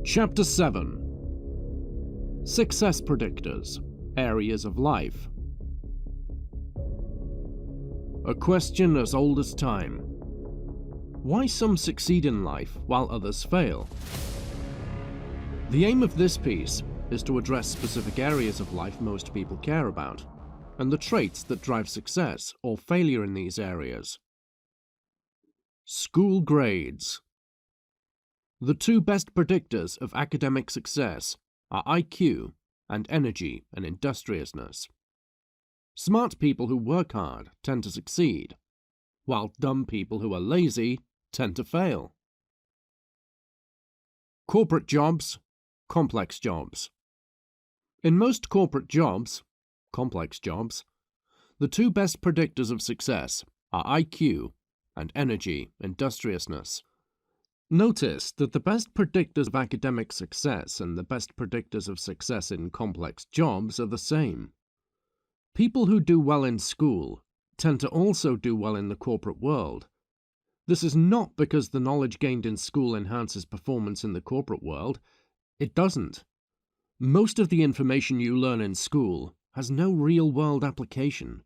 Chapter 7. Success Predictors, Areas of Life. A question as old as time. Why some succeed in life while others fail? The aim of this piece is to address specific areas of life most people care about, and the traits that drive success or failure in these areas. School grades. The two best predictors of academic success are IQ and energy and industriousness. Smart people who work hard tend to succeed, while dumb people who are lazy tend to fail. Corporate jobs, complex jobs. In most corporate jobs, complex jobs, the two best predictors of success are IQ and energy industriousness. Notice that the best predictors of academic success and the best predictors of success in complex jobs are the same. People who do well in school tend to also do well in the corporate world. This is not because the knowledge gained in school enhances performance in the corporate world. It doesn't. Most of the information you learn in school has no real-world application.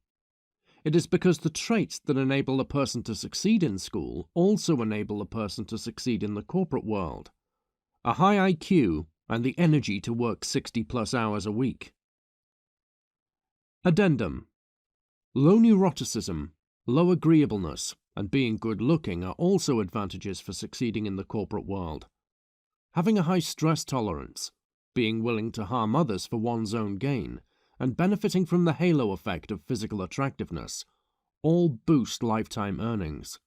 It is because the traits that enable a person to succeed in school also enable a person to succeed in the corporate world. A high IQ and the energy to work 60+ hours a week. Addendum. Low neuroticism, low agreeableness, and being good-looking are also advantages for succeeding in the corporate world. Having a high stress tolerance, being willing to harm others for one's own gain, and benefiting from the halo effect of physical attractiveness, all boost lifetime earnings.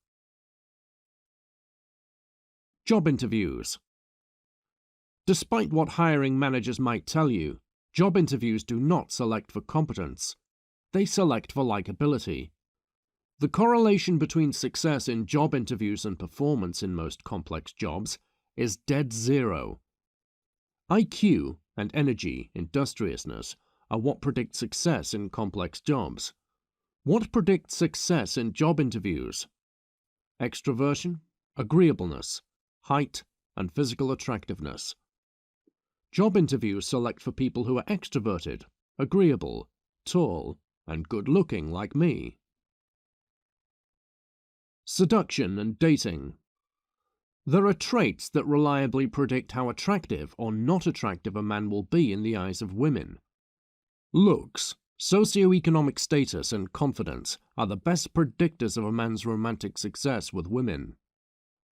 Job interviews. Despite what hiring managers might tell you, job interviews do not select for competence. They select for likability. The correlation between success in job interviews and performance in most complex jobs is dead zero. IQ and energy industriousness are what predict success in complex jobs. What predicts success in job interviews? Extroversion, agreeableness, height, and physical attractiveness. Job interviews select for people who are extroverted, agreeable, tall, and good-looking like me. Seduction and dating. There are traits that reliably predict how attractive or not attractive a man will be in the eyes of women. Looks, socioeconomic status, and confidence are the best predictors of a man's romantic success with women.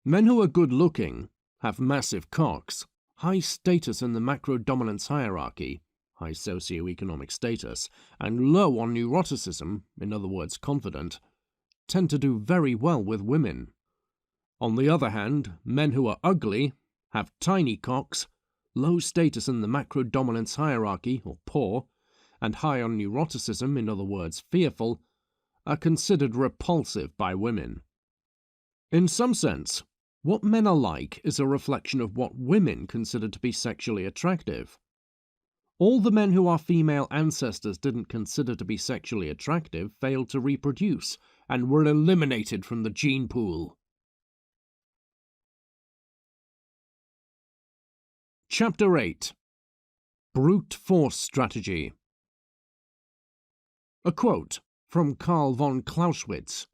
Men who are good-looking, have massive cocks, high status in the macro-dominance hierarchy, high socioeconomic status, and low on neuroticism, in other words confident, tend to do very well with women. On the other hand, men who are ugly, have tiny cocks, low status in the macro-dominance hierarchy, or poor, and high on neuroticism, in other words fearful, are considered repulsive by women. In some sense, what men are like is a reflection of what women consider to be sexually attractive. All the men who our female ancestors didn't consider to be sexually attractive failed to reproduce and were eliminated from the gene pool. Chapter 8. Brute Force Strategy. A quote from Karl von Clausewitz.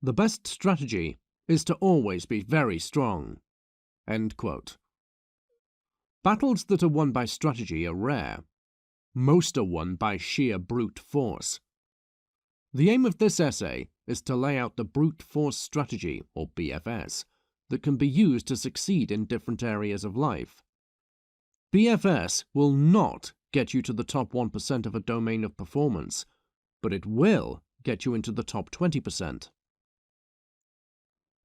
"The best strategy is to always be very strong." End quote. Battles that are won by strategy are rare. Most are won by sheer brute force. The aim of this essay is to lay out the brute force strategy, or BFS, that can be used to succeed in different areas of life. BFS will not get you to the top 1% of a domain of performance, but it will get you into the top 20%.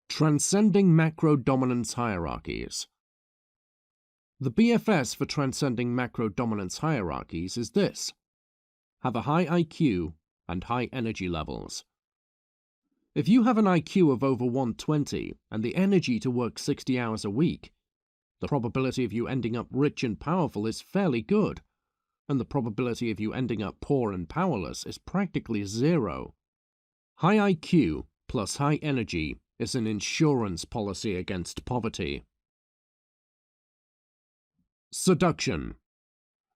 Transcending macro-dominance hierarchies. The BFS for transcending macro-dominance hierarchies is this: have a high IQ and high energy levels. If you have an IQ of over 120 and the energy to work 60 hours a week, the probability of you ending up rich and powerful is fairly good, and the probability of you ending up poor and powerless is practically zero. High IQ plus high energy is an insurance policy against poverty. Seduction.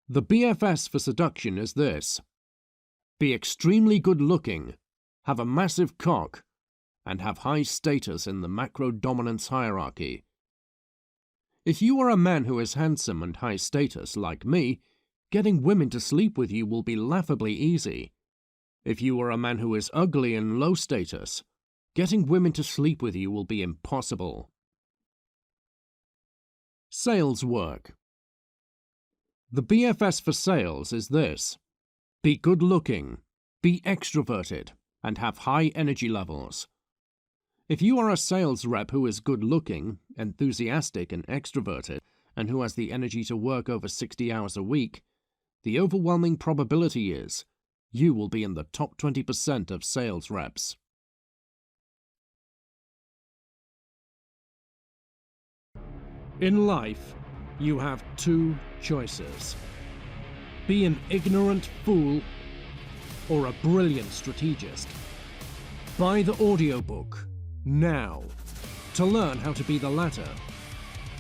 The BFS for seduction is this: be extremely good looking, have a massive cock, and have high status in the macro-dominance hierarchy. If you are a man who is handsome and high status, like me, getting women to sleep with you will be laughably easy. If you are a man who is ugly and low status, getting women to sleep with you will be impossible. Sales work. The BFS for sales is this: be good looking, be extroverted, and have high energy levels. If you are a sales rep who is good looking, enthusiastic and extroverted, and who has the energy to work over 60 hours a week, the overwhelming probability is you will be in the top 20% of sales reps. In life, you have two choices: be an ignorant fool or a brilliant strategist. Buy the audiobook now to learn how to be the latter.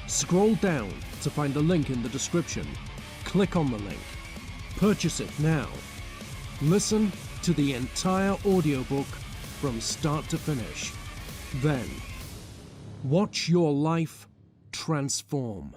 Scroll down to find the link in the description. Click on the link. Purchase it now. Listen to the entire audiobook from start to finish. Then, watch your life transform.